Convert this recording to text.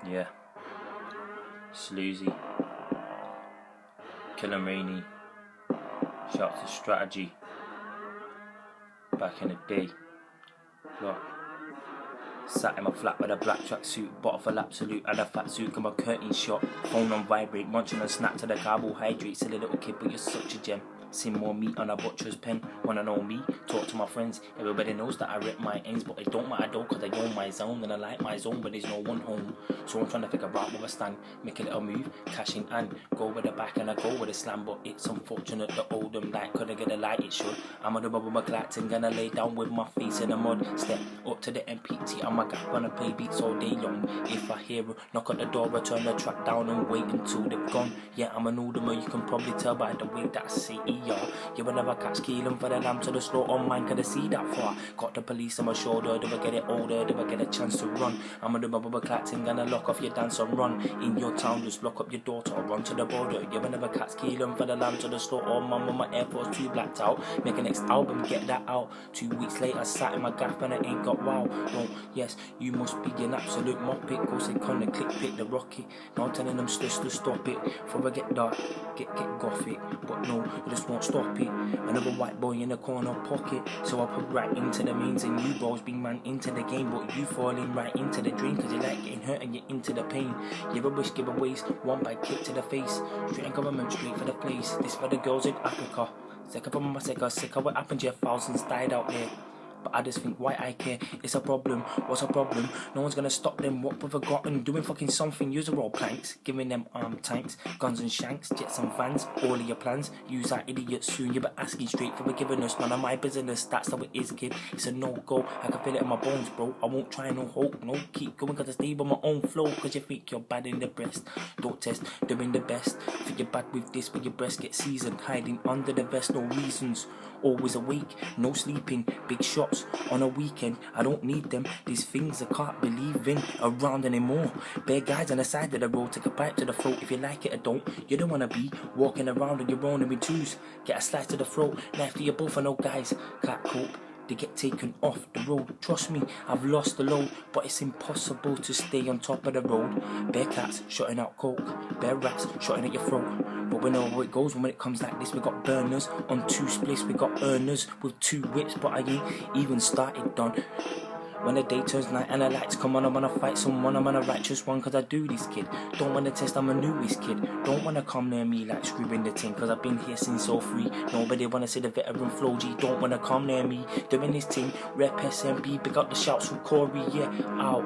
Yeah. Sloozy. Killer Rainey. Shout out to Strategy. Back in the day. Look. Sat in my flat with a black tracksuit, bottle full absolute and a fat suit, got my curtain shot, phone on vibrate, munching a snack to the carbohydrates. Silly little kid, but you're such a gem. Seen more meat on a butcher's pen. Wanna know me? Talk to my friends. Everybody knows that I rip my ends, but it don't matter though, cause I own my zone and I like my zone, but there's no one home. So I'm trying to figure out where I stand, make a little move, cash in and go with the back and I go with the slam, but it's unfortunate the Oldham light couldn't get the light it should. I'm on the bubble McClatton, gonna lay down with my face in the mud. Step up to the MPT, I'm a guy gonna play beats all day long. If I hear a knock at the door, I turn the track down and wait until they've gone. Yeah, I'm an Oldhamer, you can probably tell by the way that I say ER. You will never catch Keelan for the lamb to the slaughter on mine, can I see that far? Got the police on my shoulder, do I get it older, do I get a chance to run? I'm gonna bubble McClatton, gonna lock off your dance and run. In your town, just lock up your daughter or run to the border. You will never catch Keelan for the lamb to the slaughter on mine with my Air Force 2 blacked out. Make a next album, get that out. 2 weeks later, sat in my gaff and I ain't got wow. Don't, yes, you must be an absolute moppet. Go say con the click pick the rocket. Now I'm telling them to stop it. Before I get dark, get gothic. But no, you just won't stop it. Another white boy in the corner pocket. So I put right into the mains and you bros being man into the game. But you falling right into the drain, cause you like getting hurt and you're into the pain. You ever wish giveaways, one by kick to the face. Straight and government, straight for the place. This for the girls in Africa. Sick of my sick of what happened to your thousands died out there. But I just think, why I care? It's a problem. What's a problem? No one's gonna stop them. What we've forgotten? Doing fucking something. Use the roll planks. Giving them arm tanks, guns and shanks, jets and vans. All of your plans. Use that idiot soon. You better asking straight for forgiveness. None of my business. That's how it is, kid. It's a no-go. I can feel it in my bones, bro. I won't try no hope. No, keep going cause I stay by my own flow. Cause you think you're bad in the breast. Don't test. Doing the best. Think you're bad with this, but your breast gets seasoned. Hiding under the vest. No reasons. Always awake. No sleeping. Big shots on a weekend, I don't need them. These things I can't believe in around anymore. Bare guys on the side of the road, take a bite to the throat. If you like it or don't, you don't wanna be walking around on your own and be twos. Get a slice to the throat, knife to your both. I know guys can't cope, they get taken off the road. Trust me, I've lost the load, but it's impossible to stay on top of the road. Bear cats shutting out coke, bear rats shutting at your throat. But we know how it goes when it comes like this. We got burners on 2 splits, we got earners with 2 whips, but I ain't even started done. When the day turns night and the lights come on, I wanna fight someone, I'm on a righteous one, cause I do this, kid. Don't wanna test, I'm a newest kid. Don't wanna come near me like screwing the tin, cause I've been here since 03. Nobody wanna see the veteran flow G. Don't wanna come near me doing this thing. Rep SMB, pick up the shouts from Corey, yeah, out.